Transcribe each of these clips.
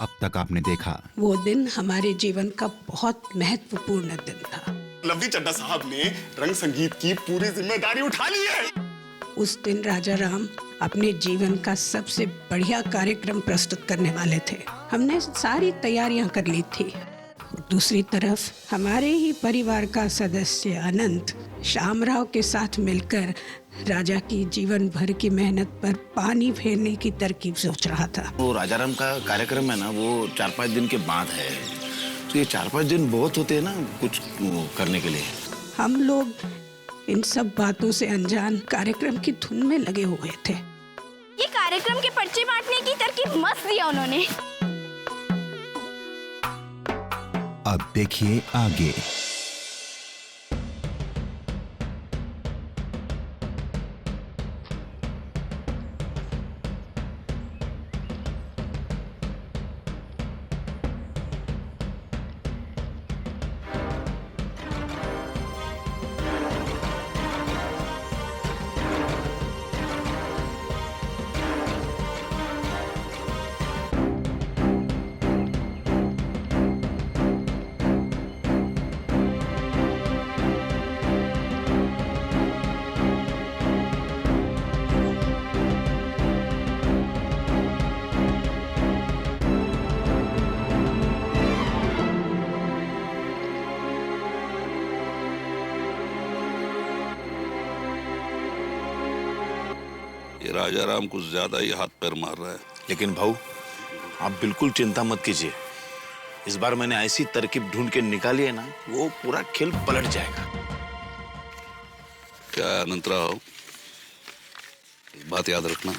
अब तक आपने देखा। वो दिन हमारे जीवन का बहुत महत्वपूर्ण दिन था। लवली चड्ढा साहब ने रंग संगीत की पूरी जिम्मेदारी उठा ली है। उस दिन राजा राम अपने जीवन का सबसे बढ़िया कार्यक्रम प्रस्तुत करने वाले थे। हमने सारी तैयारियां कर ली थी। दूसरी तरफ हमारे ही परिवार का सदस्य अनंत श्यामराव के साथ मिलकर राजा की जीवन भर की मेहनत पर पानी फेरने की तरकीब सोच रहा था। वो राजाराम का कार्यक्रम है ना, वो 4-5 दिन के बाद है, तो ये 4-5 दिन बहुत होते हैं ना कुछ करने के लिए। हम लोग इन सब बातों से अनजान कार्यक्रम की धुन में लगे हुए थे। ये कार्यक्रम के पर्चे बांटने की तरकीब मस्त दिया उन्होंने। अब देखिए आगे। ये राजाराम कुछ ज्यादा ही हाथ पैर मार रहा है। लेकिन भाऊ, आप बिल्कुल चिंता मत कीजिए। इस बार मैंने ऐसी तरकीब ढूंढ के निकाली है ना, वो पूरा खेल पलट जाएगा। क्या है अनंतराव, एक बात याद रखना,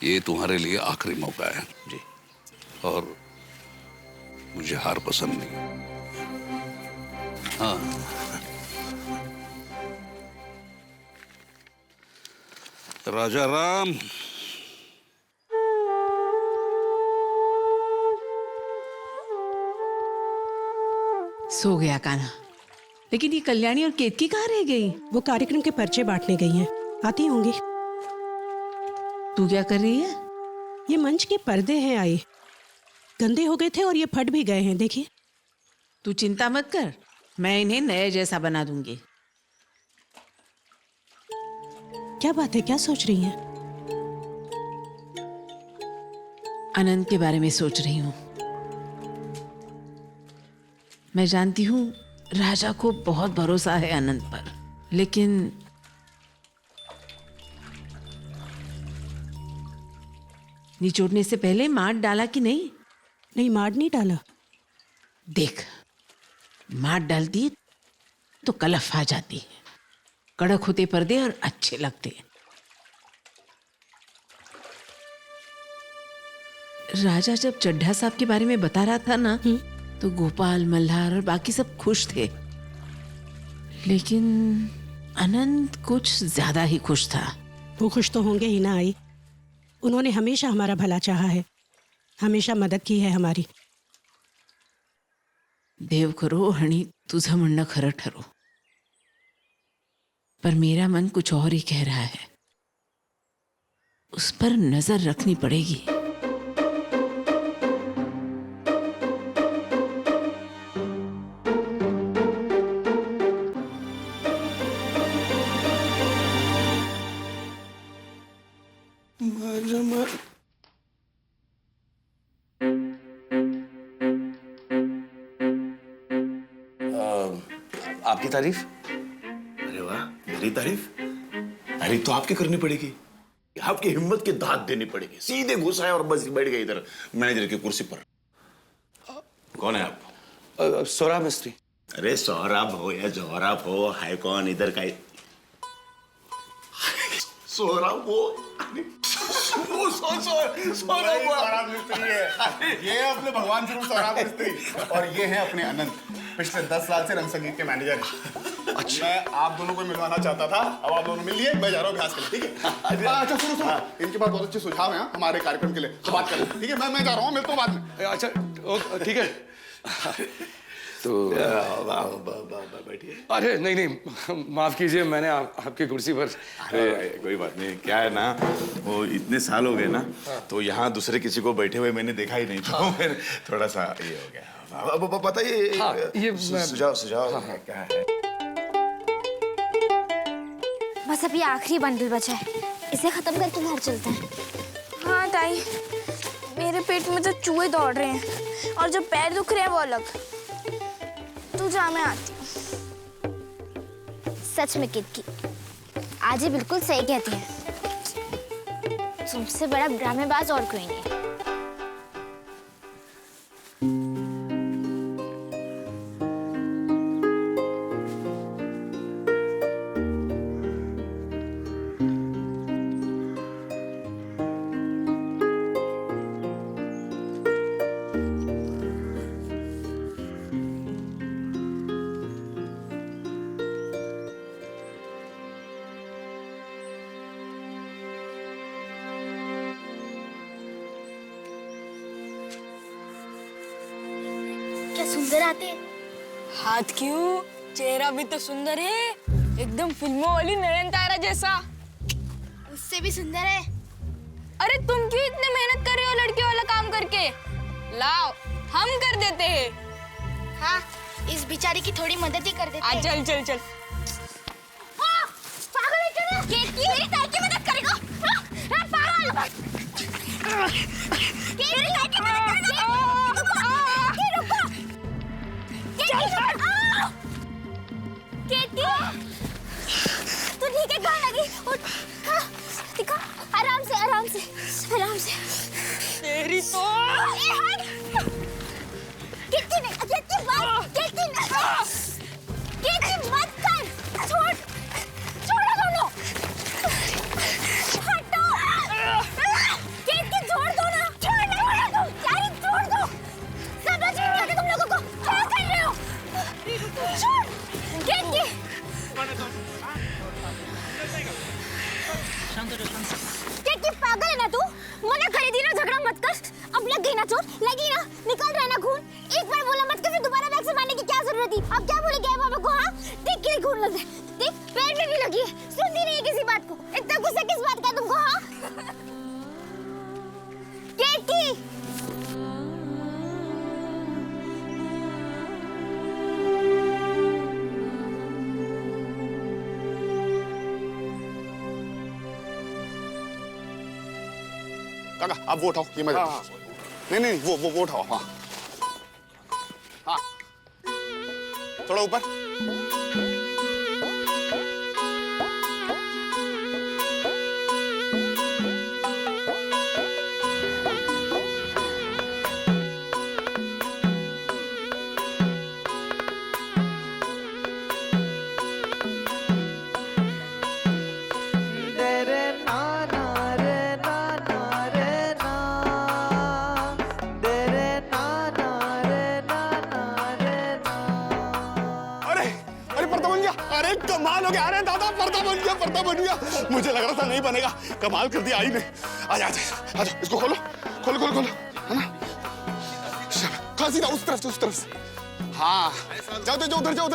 ये तुम्हारे लिए आखिरी मौका है जी। और मुझे हार पसंद नहीं। हाँ, राजाराम, सो गया कान्हा। लेकिन ये कल्याणी और केतकी कहाँ रह गई? वो कार्यक्रम के पर्चे बांटने गई हैं, आती होंगी। तू क्या कर रही है? ये मंच के पर्दे हैं आई, गंदे हो गए थे और ये फट भी गए हैं, देखिए। तू चिंता मत कर, मैं इन्हें नए जैसा बना दूंगी। क्या बात है, क्या सोच रही हैं? अनंत के बारे में सोच रही हूँ। मैं जानती हूँ राजा को बहुत भरोसा है अनंत पर, लेकिन निचोड़ने से पहले मार डाला कि नहीं? नहीं, मार नहीं डाला। देख, मार डालती तो कलफ आ जाती है। कड़क होते पर्दे और अच्छे लगते। राजा जब चड्ढा साहब के बारे में बता रहा था ना, तो गोपाल, मल्हार और बाकी सब खुश थे, लेकिन अनंत कुछ ज्यादा ही खुश था। वो खुश तो होंगे ही ना आई, उन्होंने हमेशा हमारा भला चाहा है, हमेशा मदद की है हमारी। देव करो हणी, तुझं म्हणणं खरं ठरो, पर मेरा मन कुछ और ही कह रहा है। उस पर नजर रखनी पड़ेगी। आपकी तारीफ? अरे वाह, मेरी तारीफ? तारीफ तो आपकी करनी पड़ेगी। आपकी हिम्मत की दाद देनी पड़ेगी। सीधे घुसा है और बस बैठ गए इधर मैनेजर की कुर्सी पर। कौन है आप? सोहराब मिस्त्री। अरे सोहराब हो या जोहराब हो, है कौन इधर का? सोहराब हो, सोहराब मिस्त्री है। ये अपने भगवान स्वरूप सोहराब मिस्त्री, और ये है अपने अनंत, पिछले 10 साल से रंग संगीत के मैनेजर हैं। अच्छा, मैं आप दोनों को मिलवाना चाहता था, अब आप दोनों मिल लिए, मैं जा रहा हूँ अभ्यास के लिए, ठीक है? अच्छा सुनो, इनके पास बहुत अच्छे सुझाव हैं हमारे कार्यक्रम के लिए, तो बात करें, ठीक है? मैं जा रहा हूँ, मिलता हूँ बाद में। अच्छा ठीक है। तो बैठिए। अरे नहीं नहीं, माफ कीजिए, मैंने आपकी कुर्सी पर। अरे कोई बात नहीं, क्या है ना, वो इतने साल हो गए ना, तो यहाँ दूसरे किसी को बैठे हुए मैंने देखा ही नहीं, तो मैंने थोड़ा सा ये हो गया। अब बताइए। हाँ, ये सुझाव क्या है? बस अभी आखिरी बंडल बचा है, इसे खत्म करके घर चलते हैं। हाँ ताई, मेरे पेट में तो चूहे दौड़ रहे हैं और जो पैर दुख रहे हैं वो अलग। तू जा, मैं आती हूँ। सच में किटकी, आज ये बिल्कुल सही कहती है। तुमसे बड़ा ड्रामेबाज और कोई नहीं। क्या सुंदर आते हैं। हाथ क्यों, चेहरा भी तो सुंदर है, एकदम फिल्मों वाली नयन तारा जैसा। उससे भी सुंदर है। अरे तुम क्यों इतने मेहनत कर रहे हो लड़के वाला काम करके? लाओ, हम कर देते हैं। हाँ, इस बेचारी की थोड़ी मदद ही कर देते हैं। चल चल चल। पागल है क्या? केतकी मेरी ताई की मदद करेगा? पागल! मेरी ताई की मदद करेगा? तू ठीक है? कहाँ लगी? दिखा, आराम से आराम से आराम से। तेरी तो कितनी नहीं, कितनी बात, कितनी मत कर, छोड़, छोड़ो दोनों, हटो, कितनी छोड़ दो ना, छोड़ दो, यारी छोड़ दो, समझ नहीं आता तुम लोगों को, क्या कर रहे हो? छोड़, कितनी पागल है ना तू? मना करी थी ना, झगड़ा मत कर। अब लग गई ना चोट, लगी ना, निकल रहा है ना खून। एक बार बोला मत कर, दोबारा बैग से मारने की क्या जरूरत थी? अब क्या बोले क्या पापा को? हाँ, देख के खून लग रहा है, देख पैर में भी लगी है, सुनती नहीं है किसी बात को। इतना गुस्सा किस बात का तुमको? हाँ, केटी काका, आप वो उठाओ, ये मैं देता हूं। नहीं वो उठाओ। हाँ हाँ, थोड़ा ऊपर। कमाल हो गया। अरे दादा, पर्दा बन गया। मुझे लग रहा था नहीं बनेगा, कमाल कर दिया आई ने। आजा, इसको खोलो, है ना? सीधा उस तरफ से। हाँ, जाओ उधर जाओ।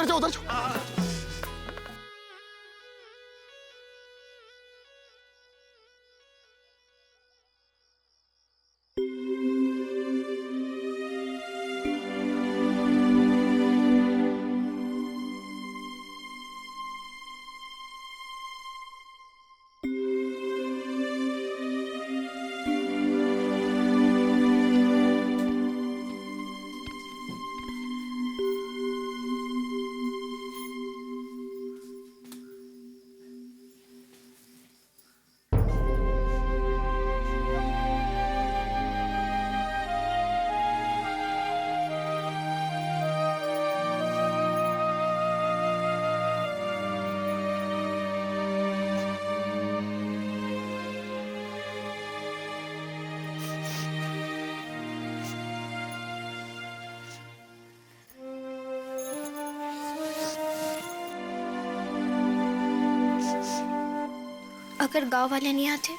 अगर गांव वाले नहीं आते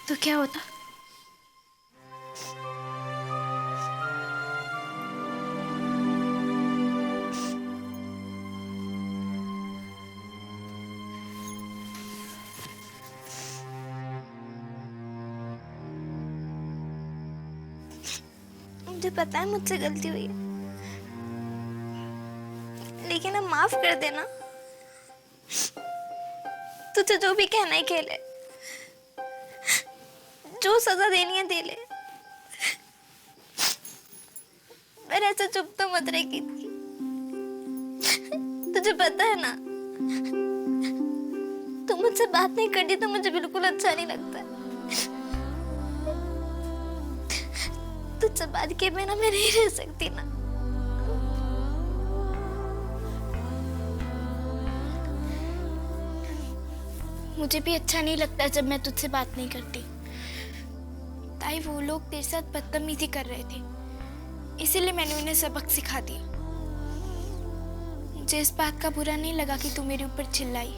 तो क्या होता? मुझे पता है मुझसे गलती हुई है, लेकिन अब माफ कर देना। तुझे जो भी कहना है कह ले, जो सजा देनी है दे ले, पर ऐसे चुप तो मत रह की। तुझे पता है ना, तू मुझसे बात नहीं करती तो मुझे बिल्कुल अच्छा नहीं लगता। तुझसे बात के बिना मैं नहीं रह सकती ना। मुझे भी अच्छा नहीं लगता जब मैं तुझसे बात नहीं करती। ताई वो लोग तेरे साथ बदतमीजी कर रहे थे, इसीलिए मैंने उन्हें सबक सिखा दिया। मुझे इस बात का बुरा नहीं लगा कि तू मेरे ऊपर चिल्लाई।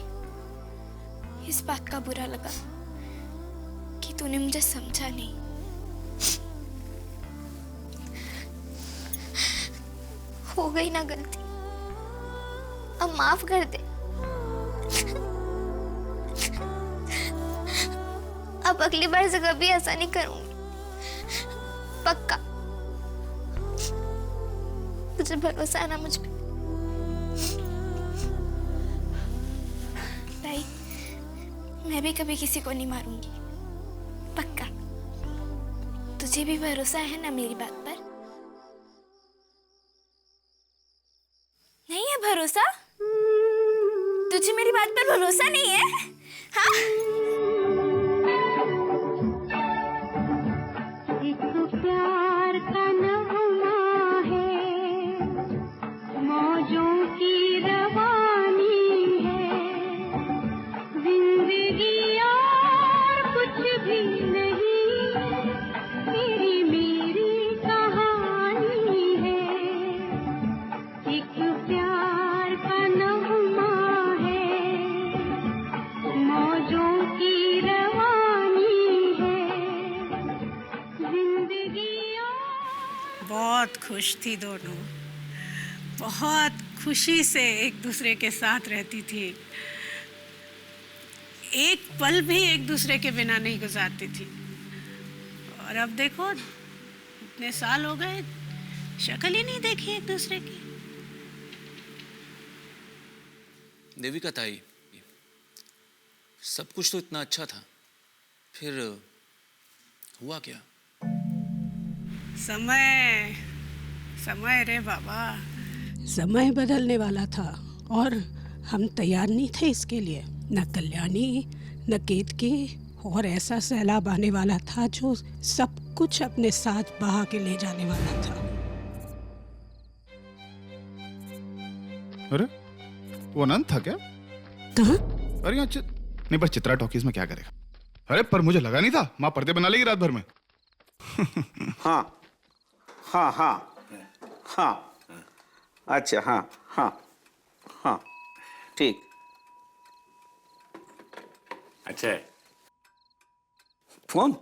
इस बात का बुरा लगा कि तूने मुझे समझा नहीं। हो गई ना गलती, अब माफ कर दे। अब अगली बार से कभी ऐसा नहीं करूंगी, पक्का। तुझे भरोसा है ना मुझ पे? ताई, मैं भी कभी किसी को नहीं मारूंगी, पक्का। तुझे भी भरोसा है ना मेरी बात पर? नहीं है भरोसा? तुझे मेरी बात पर भरोसा नहीं है? हाँ? बहुत खुश थी दोनों, बहुत खुशी से एक दूसरे के साथ रहती थी। एक पल भी एक दूसरे के बिना नहीं गुजारती थी। और अब देखो, इतने साल हो गए, शक्ल ही नहीं देखी एक दूसरे की। देविका ताई, सब कुछ तो इतना अच्छा था, फिर हुआ क्या? समय समय रे बाबा, समय बदलने वाला था और हम तैयार नहीं थे इसके लिए। न कल्याणी न केतकी, और ऐसा सैलाब आने वाला था जो सब कुछ अपने साथ बहा के ले जाने वाला था। अरे वो अनंत था क्या? कहाँ? अरे यहाँ नहीं, बस चित्रा टॉकीज में क्या करेगा? अरे पर मुझे लगा नहीं था माँ पर्दे बना लेगी रात भर में। हाँ हाँ हाँ हाँ, अच्छा हाँ हाँ हाँ, ठीक। अच्छा है फोन,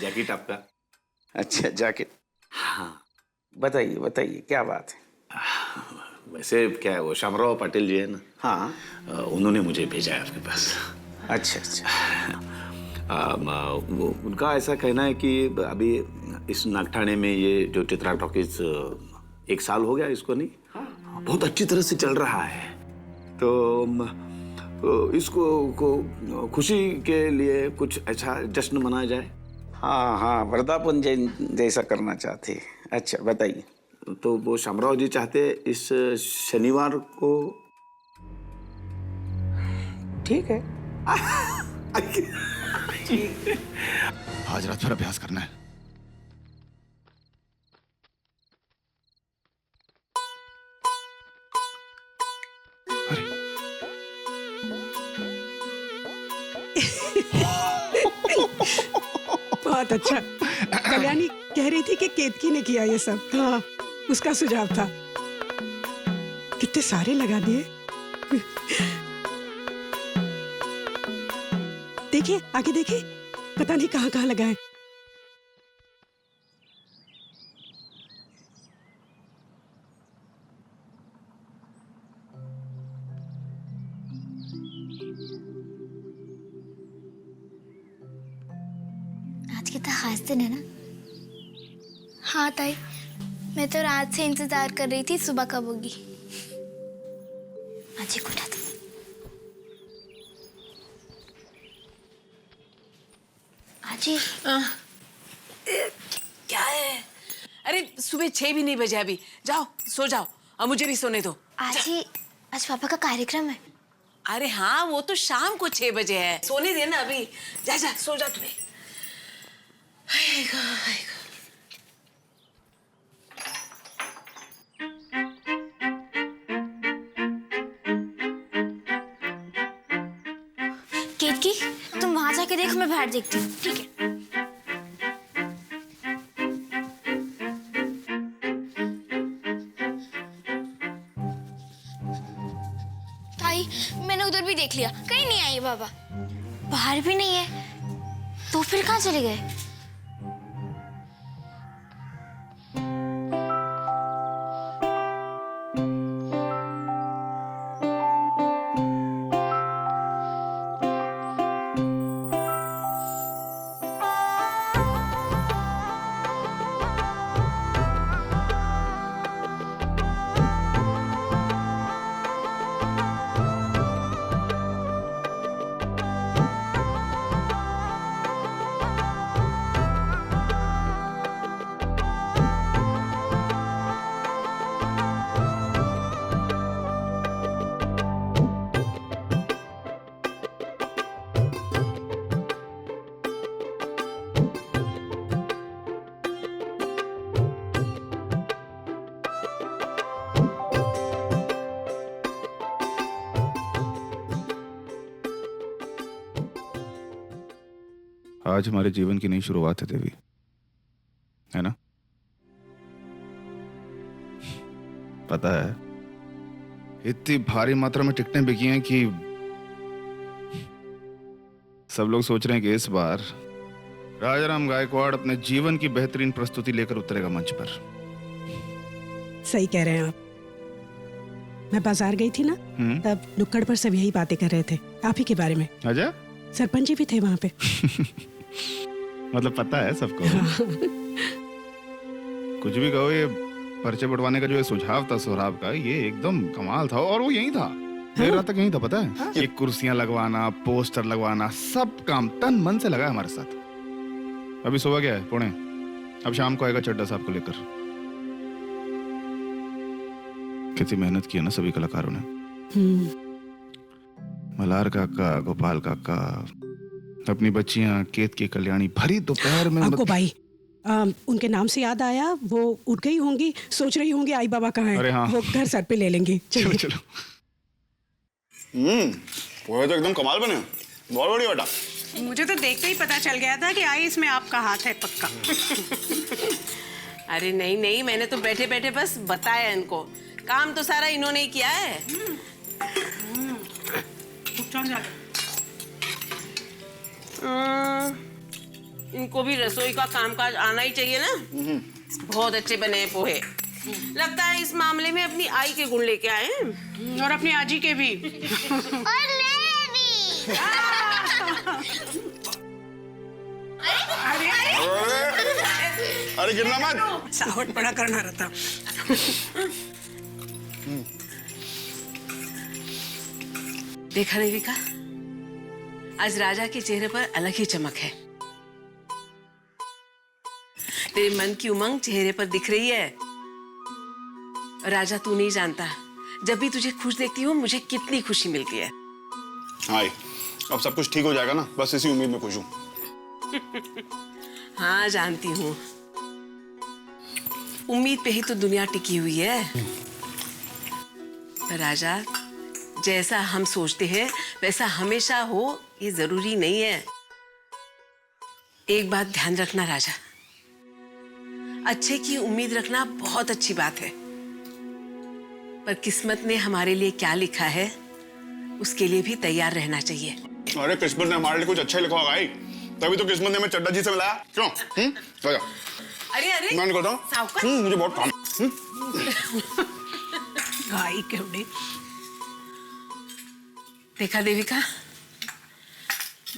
जैकेट आपका? अच्छा जैकेट, हाँ बताइए बताइए क्या बात है? वैसे क्या है, वो शामराव पाटिल जी है ना? हाँ, उन्होंने मुझे भेजा है आपके पास। अच्छा अच्छा। उनका ऐसा कहना है कि अभी इस नागठाणे में ये जो चित्रा टॉकीज 1 साल हो गया इसको, नहीं बहुत अच्छी तरह से चल रहा है। तो इसको को खुशी के लिए कुछ अच्छा जश्न मनाया जाए। हाँ हाँ, वर्धापन जैसा करना चाहते। अच्छा बताइए। तो वो शामराव जी चाहते इस शनिवार को। ठीक है। आज रात भर अभ्यास करना है। बहुत अच्छा। कल्याणी कह रही थी कि केतकी ने किया ये सब। हाँ, उसका सुझाव था। कितने सारे लगा दिए। देखिए आगे देखिए, पता नहीं कहाँ कहाँ लगाए। आज कितना खास दिन है ना? हाँ ताई, मैं तो रात से इंतजार कर रही थी सुबह कब होगी। अजी को उठा दो। अजी क्या है? अरे सुबह 6 भी नहीं बजे अभी। जाओ सो जाओ और मुझे भी सोने दो। आजी आज पापा का कार्यक्रम है। अरे हाँ वो तो शाम को 6 बजे है। सोने देना अभी। जा जा सो जा तुम्हें। आएगा, आएगा। केतकी तुम वहां जाके देखो, मैं बाहर देखती हूँ। ठीक है। ताई मैंने उधर भी देख लिया, कहीं नहीं आई बाबा। बाहर भी नहीं है तो फिर कहाँ चले गए? आज हमारे जीवन की नई शुरुआत है देवी, है ना? पता है इतनी भारी मात्रा में टिकटें बिकी हैं कि सब लोग सोच रहे हैं कि इस बार राजाराम गायकवाड़ अपने जीवन की बेहतरीन प्रस्तुति लेकर उतरेगा मंच पर। सही कह रहे हैं आप। मैं बाजार गई थी ना, तब नुक्कड़ पर सब यही बातें कर रहे थे आप ही के बारे में। अच्छा, सरपंच जी भी थे वहां पे। मतलब पता है सबको। कुछ भी कहो, ये पर्चे बंटवाने का जो ये सुझाव था सोहराब का, ये एकदम कमाल था। और वो यही था, देर रात तक यही था, पता है? ये कुर्सियां लगवाना, पोस्टर लगवाना, सब काम तन मन से लगा है हमारे साथ। अभी सुबह क्या है, पुणे? अब शाम को आएगा चड्ढा साहब को लेकर। कितनी मेहनत की है ना सभी कलाकारों ने। मल्हार काका, गोपाल काका, अपनी बच्चियां केतकी, कल्याणी, भरी दोपहर में। आपको भाई उनके नाम से याद आया, वो उठ गई होंगी, सोच रही होंगी आई बाबा कहाँ है। अरे हाँ। वो घर सर पे ले लेंगे। चलो चलो। पोहे तो एकदम कमाल बने, बहुत बढ़िया बेटा। मुझे तो देखते ही पता चल गया था कि आई इसमें आपका हाथ है पक्का। अरे नहीं नहीं, मैंने तो बैठे बैठे बस बताया इनको, काम तो सारा इन्होंने ही किया है। इनको भी रसोई का कामकाज आना ही चाहिए ना। बहुत अच्छे बने हैं पोहे। लगता है इस मामले में अपनी आई के गुण लेके आए हैं। और अपनी आजी के भी। और मैं भी। अरे गिरना मत। सावट बड़ा करना रहता। देखा देविका, आज राजा के चेहरे पर अलग ही चमक है। तेरे मन की उमंग चेहरे पर दिख रही है। राजा, तू नहीं जानता, जब भी तुझे खुश देखती हूँ मुझे कितनी खुशी मिलती है। हाँ, अब सब कुछ ठीक हो जाएगा ना, बस इसी उम्मीद में खुश हूँ। हाँ जानती हूँ, उम्मीद पे ही तो दुनिया टिकी हुई है। पर राजा, जैसा हम सोचते हैं वैसा हमेशा हो ये जरूरी नहीं है। एक बात ध्यान रखना राजा, अच्छे की उम्मीद रखना बहुत अच्छी बात है, पर किस्मत ने हमारे लिए क्या लिखा है उसके लिए भी तैयार रहना चाहिए। अरे किस्मत ने हमारे लिए कुछ अच्छा लिखा होगा, तभी तो किस्मत ने हमें चड्ढा जी से मिलाया। क्यों? अरे अरे मैं निकलता हूँ, सावकाश। मुझे बहुत काम। गाय केवड़े। देखा देविका,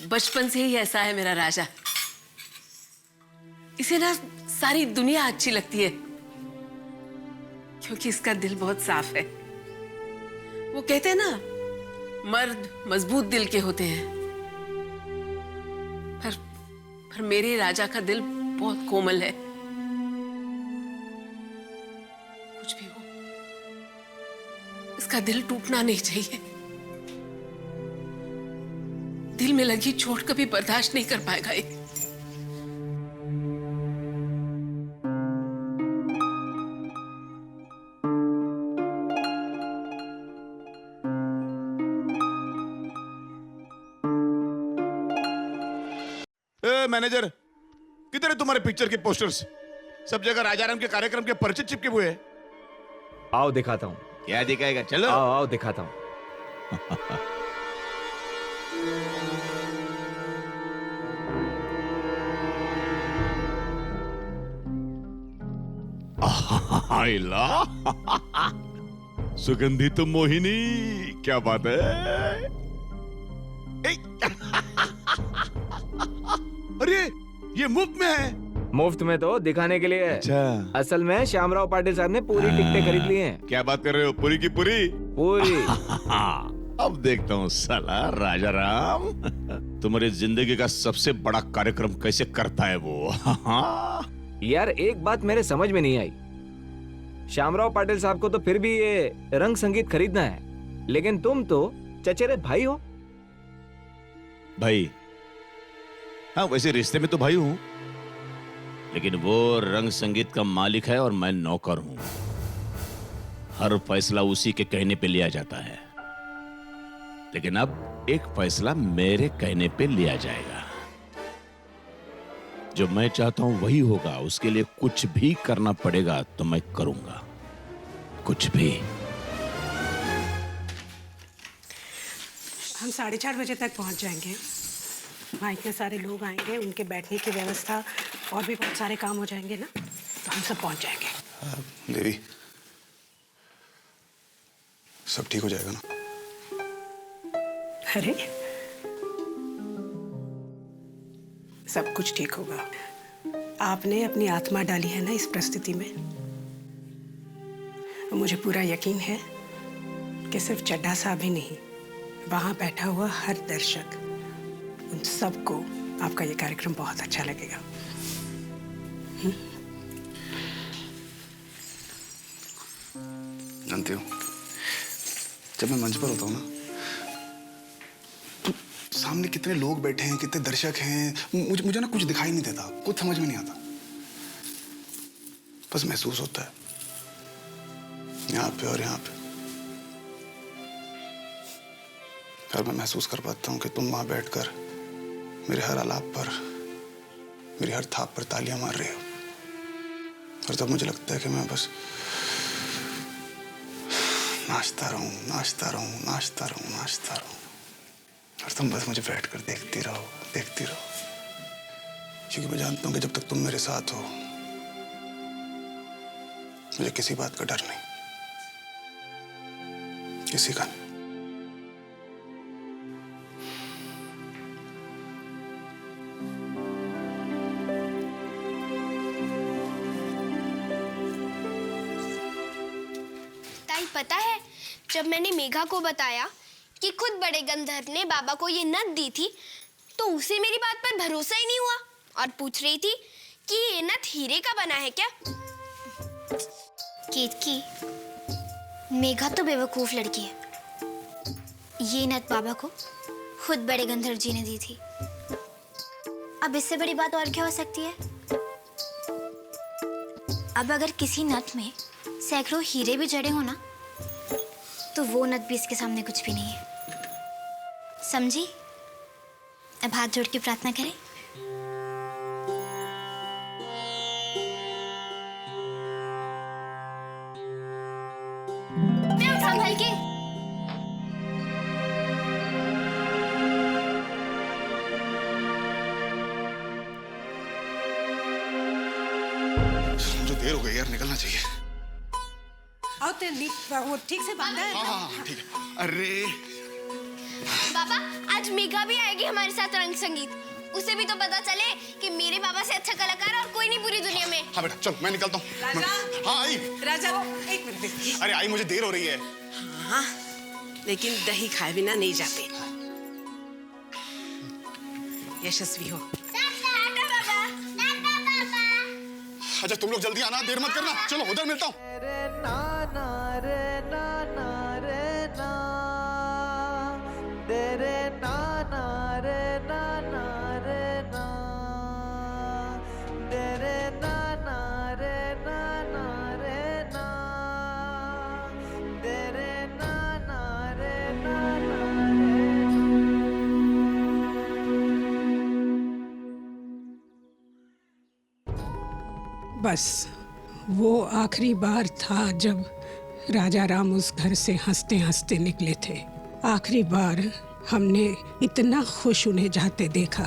बचपन से ही ऐसा है मेरा राजा। इसे ना सारी दुनिया अच्छी लगती है, क्योंकि इसका दिल बहुत साफ है। वो कहते हैं ना, मर्द मजबूत दिल के होते हैं, पर मेरे राजा का दिल बहुत कोमल है। कुछ भी हो, इसका दिल टूटना नहीं चाहिए। दिल में लगी चोट कभी बर्दाश्त नहीं कर पाएगा ये। मैनेजर, किधर है तुम्हारे पिक्चर के पोस्टर्स? सब जगह राजाराम के कार्यक्रम के पर्चे चिपके हुए हैं। आओ दिखाता हूँ। क्या दिखाएगा? चलो आओ आओ दिखाता हूँ। आइला सुगंधित मोहिनी, क्या बात है? अरे ये मुफ्त में है। मुफ्त में तो दिखाने के लिए है। अच्छा। असल में श्यामराव पाटिल साहब ने पूरी टिकटें खरीद ली हैं। क्या बात कर रहे हो? पूरी की पूरी? पूरी। अब देखता हूँ साला राजा राम तुम्हारी जिंदगी का सबसे बड़ा कार्यक्रम कैसे करता है वो। यार एक बात मेरे समझ में नहीं आई, श्यामराव पाटिल साहब को तो फिर भी ये रंग संगीत खरीदना है, लेकिन तुम तो चचेरे भाई हो। भाई? हाँ, वैसे रिश्ते में तो भाई हूं, लेकिन वो रंग संगीत का मालिक है और मैं नौकर हूं। हर फैसला उसी के कहने पे लिया जाता है, लेकिन अब एक फैसला मेरे कहने पे लिया जाएगा। जो मैं चाहता हूं वही होगा। उसके लिए कुछ भी करना पड़ेगा तो मैं करूंगा, कुछ भी। हम 4:30 बजे तक पहुंच जाएंगे। वहाँ इतने सारे लोग आएंगे, उनके बैठने की व्यवस्था और भी बहुत सारे काम हो जाएंगे ना, तो हम सब पहुंच जाएंगे। देवी, सब ठीक हो जाएगा ना? अरे सब कुछ ठीक होगा। आपने अपनी आत्मा डाली है ना इस परिस्थिति में। मुझे पूरा यकीन है कि सिर्फ चड्ढा साहब ही नहीं, वहां बैठा हुआ हर दर्शक, उन सबको आपका ये कार्यक्रम बहुत अच्छा लगेगा। जानते हो, जब मैं मंच पर होता हूँ ना, तो सामने कितने लोग बैठे हैं, कितने दर्शक हैं, मुझे ना कुछ दिखाई नहीं देता, कुछ समझ में नहीं आता। बस महसूस होता है यहाँ पे और यहाँ पे। और मैं महसूस कर पाता हूँ कि तुम वहां बैठकर मेरे हर आलाप पर, मेरी हर थाप पर तालियां मार रहे हो। और तब मुझे लगता है कि मैं बस नाचता रहूं, नाचता रहूं, नाचता रहूं, नाचता रहूं, और तुम बस मुझे बैठकर देखती रहो, देखती रहो। क्योंकि मैं जानता हूं कि जब तक तुम मेरे साथ हो, मुझे किसी बात का डर नहीं, किसी का नहीं। पता है, जब मैंने मेघा को बताया कि खुद बड़े गंधर्व ने बाबा को ये नथ दी थी, तो उसे मेरी बात पर भरोसा ही नहीं हुआ और पूछ रही थी कि ये नथ हीरे का बना है क्या। केतकी, मेघा तो बेवकूफ लड़की है। ये नथ बाबा को खुद बड़े गंधर्व जी ने दी थी। अब इससे बड़ी बात और क्या हो सकती है। अब अगर किसी नथ में सैकड़ों हीरे भी जड़े हो ना, तो वो नथ भी इसके सामने कुछ भी नहीं है। समझी? अब हाथ जोड़ के प्रार्थना करें। मैं संभल के। मुझे देर हो गई यार, निकलना चाहिए। आओ वो ठीक से बांधा है। हाँ, ठीक है। अरे पापा, आज मेघा भी आएगी हमारे साथ रंग संगीत। उसे भी तो पता चले कि मेरे पापा से अच्छा कलाकार और कोई नहीं पूरी दुनिया में। हाँ बेटा चलो मैं निकलता हूँ। हाँ आई। राजा एक मिनट। अरे आई मुझे देर हो रही है। हाँ लेकिन दही खाए बिना नहीं जाते। यशस्वी हो। अच्छा तुम लोग जल्दी आना, देर मत करना। चलो उधर मिलता हूँ। बस वो आखिरी बार था जब राजा राम उस घर से हंसते हंसते निकले थे। आखिरी बार हमने इतना खुश उन्हें जाते देखा।